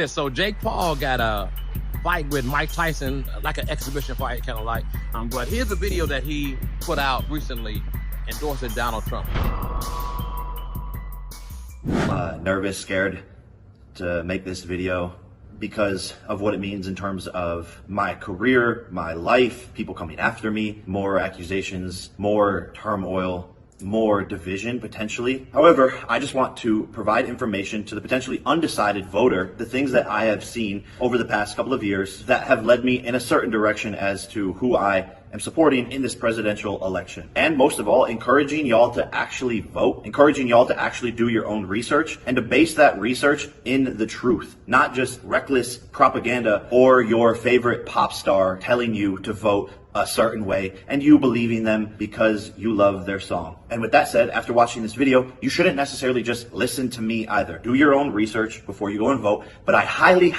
Yeah, so Jake Paul got a fight with Mike Tyson, like an exhibition fight, kind of like. But here's a video that he put out recently endorsing Donald Trump. Nervous, scared to make this video because of what it means in terms of my career, my life, people coming after me, more accusations, more turmoil, more division potentially. However, I just want to provide information to the potentially undecided voter, the things that I have seen over the past couple of years that have led me in a certain direction as to who I am supporting in this presidential election. And most of all, encouraging y'all to actually vote, encouraging y'all to actually do your own research and to base that research in the truth, not just reckless propaganda or your favorite pop star telling you to vote a certain way and you believing them because you love their song. And with that said, after watching this video, you shouldn't necessarily just listen to me either. Do your own research before you go and vote, but I highly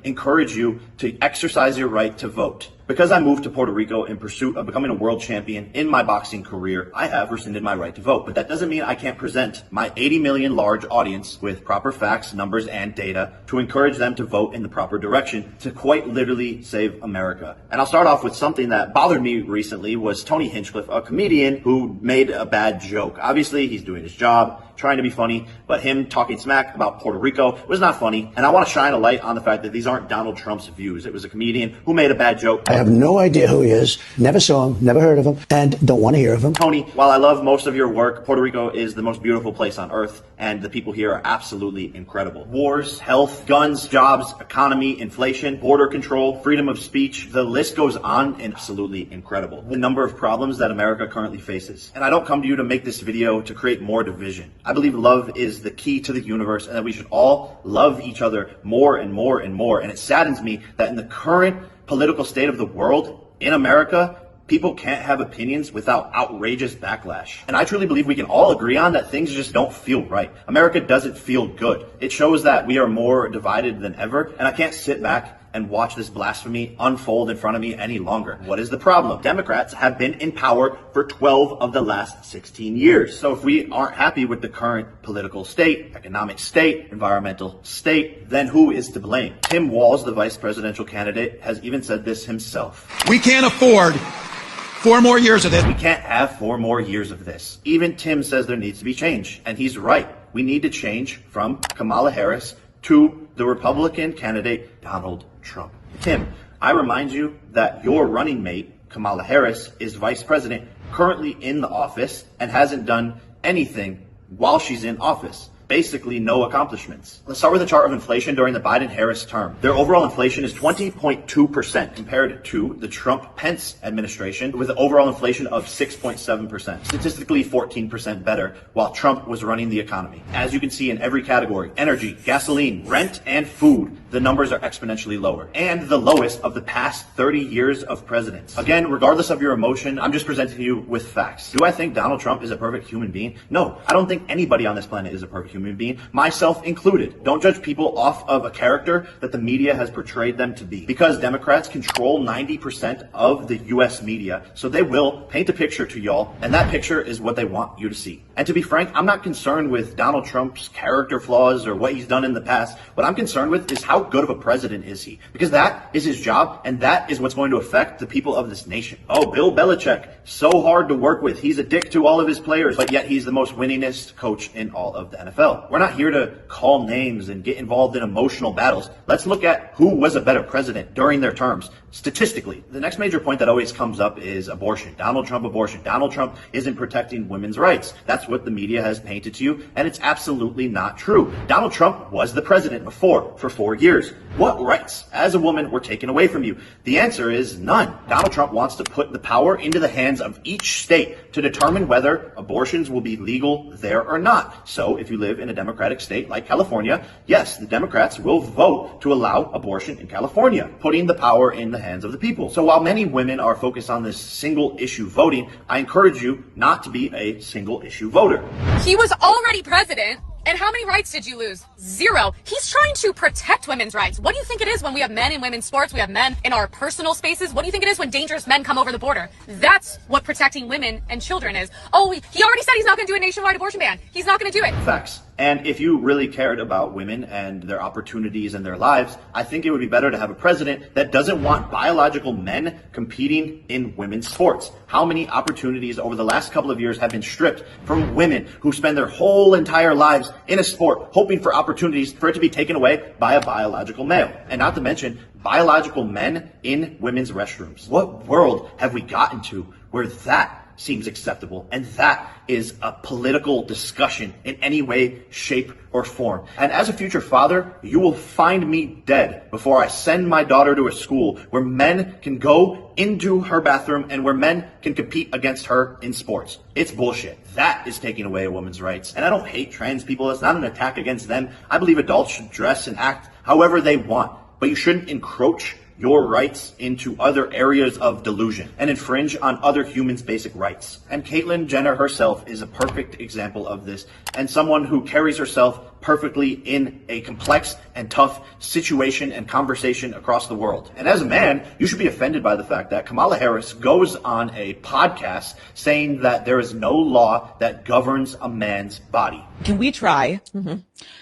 encourage you to exercise your right to vote. Because I moved to Puerto Rico in pursuit of becoming a world champion in my boxing career, I have rescinded my right to vote. But that doesn't mean I can't present my 80 million large audience with proper facts, numbers, and data to encourage them to vote in the proper direction to quite literally save America. And I'll start off with something that bothered me recently was Tony Hinchcliffe, a comedian who made a bad joke. Obviously, he's doing his job, trying to be funny, but him talking smack about Puerto Rico was not funny. And I want to shine a light on the fact that these aren't Donald Trump's views. It was a comedian who made a bad joke. I have no idea who he is, never saw him, never heard of him, and don't want to hear of him. Tony, while I love most of your work, Puerto Rico is the most beautiful place on earth, and the people here are absolutely incredible. Wars, health, guns, jobs, economy, inflation, border control, freedom of speech, the list goes on, and absolutely incredible. The number of problems that America currently faces. And I don't come to you to make this video to create more division. I believe love is the key to the universe and that we should all love each other more and more and more. And it saddens me that in the current political state of the world, in America, people can't have opinions without outrageous backlash. And I truly believe we can all agree on that things just don't feel right. America doesn't feel good. It shows that we are more divided than ever, and I can't sit back and watch this blasphemy unfold in front of me any longer. What is the problem? Democrats have been in power for 12 of the last 16 years. So if we aren't happy with the current political state, economic state, environmental state, then who is to blame? Tim Walz, the vice presidential candidate, has even said this himself. We can't afford 4 more years of this. We can't have 4 more years of this. Even Tim says there needs to be change. And he's right. We need to change from Kamala Harris to the Republican candidate, Donald Trump. Tim, I remind you that your running mate, Kamala Harris, is vice president, currently in the office, and hasn't done anything while she's in office. Basically no accomplishments. Let's start with the chart of inflation during the Biden-Harris term. Their overall inflation is 20.2% compared to the Trump-Pence administration with an overall inflation of 6.7%. Statistically 14% better while Trump was running the economy. As you can see in every category, energy, gasoline, rent, and food, the numbers are exponentially lower and the lowest of the past 30 years of presidents. Again, regardless of your emotion, I'm just presenting you with facts. Do I think Donald Trump is a perfect human being? No, I don't think anybody on this planet is a perfect human being, myself included. Don't judge people off of a character that the media has portrayed them to be. Because Democrats control 90% of the US media, so they will paint a picture to y'all, and that picture is what they want you to see. And to be frank, I'm not concerned with Donald Trump's character flaws or what he's done in the past. What I'm concerned with is how good of a president is he? Because that is his job, and that is what's going to affect the people of this nation. Oh, Bill Belichick, so hard to work with. He's a dick to all of his players, but yet he's the most winningest coach in all of the NFL. We're not here to call names and get involved in emotional battles. Let's look at who was a better president during their terms. Statistically, the next major point that always comes up is abortion. Donald Trump abortion. Donald Trump isn't protecting women's rights. That's what the media has painted to you, and it's absolutely not true. Donald Trump was the president before for 4 years. What rights as a woman were taken away from you? The answer is none. Donald Trump wants to put the power into the hands of each state to determine whether abortions will be legal there or not. So if you live in a Democratic state like California, yes, the Democrats will vote to allow abortion in California, putting the power in the hands of the people. So while many women are focused on this single issue voting, I encourage you not to be a single issue voter. He was already president. And how many rights did you lose? 0. He's trying to protect women's rights. What do you think it is when we have men in women's sports? We have men in our personal spaces. What do you think it is when dangerous men come over the border? That's what protecting women and children is. Oh, he already said he's not going to do a nationwide abortion ban. He's not going to do it. Facts. And if you really cared about women and their opportunities and their lives, I think it would be better to have a president that doesn't want biological men competing in women's sports. How many opportunities over the last couple of years have been stripped from women who spend their whole entire lives in a sport, hoping for opportunities for it to be taken away by a biological male? And not to mention, biological men in women's restrooms. What world have we gotten to where that seems acceptable and that is a political discussion in any way, shape, or form? And as a future father, you will find me dead before I send my daughter to a school where men can go into her bathroom and where men can compete against her in sports. It's bullshit. That is taking away a woman's rights. And I don't hate trans people. It's not an attack against them. I believe adults should dress and act however they want, but you shouldn't encroach your rights into other areas of delusion and infringe on other humans' basic rights. And Caitlyn Jenner herself is a perfect example of this, and someone who carries herself perfectly in a complex and tough situation and conversation across the world. And as a man, you should be offended by the fact that Kamala Harris goes on a podcast saying that there is no law that governs a man's body. Can we try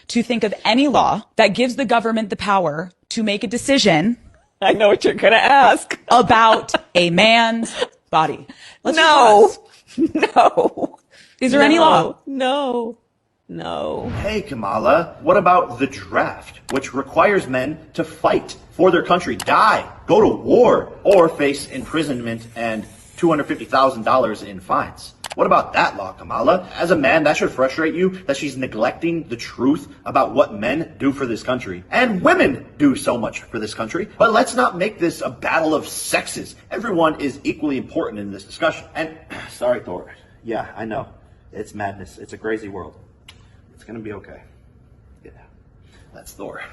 to think of any law that gives the government the power to make a decision? I know what you're going to ask. About a man's body. No. Is there any law? No. Hey, Kamala, what about the draft, which requires men to fight for their country, die, go to war, or face imprisonment and $250,000 in fines? What about that law, Kamala? As a man, that should frustrate you that she's neglecting the truth about what men do for this country. And women do so much for this country. But let's not make this a battle of sexes. Everyone is equally important in this discussion. And, sorry, Thor. Yeah, I know. It's madness. It's a crazy world. It's gonna be okay. Yeah, that's Thor.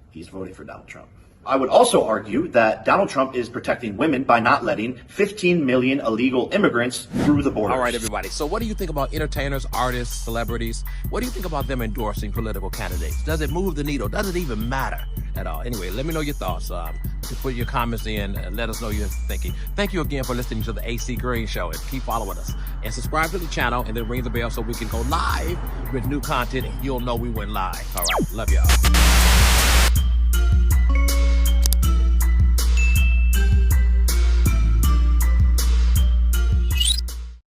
He's voting for Donald Trump. I would also argue that Donald Trump is protecting women by not letting 15 million illegal immigrants through the border. All right, everybody. So what do you think about entertainers, artists, celebrities? What do you think about them endorsing political candidates? Does it move the needle? Does it even matter at all? Anyway, let me know your thoughts. Put your comments in and let us know your thinking. Thank you again for listening to the AC Green Show, and keep following us. And subscribe to the channel and then ring the bell so we can go live with new content and you'll know we went live. All right. Love y'all.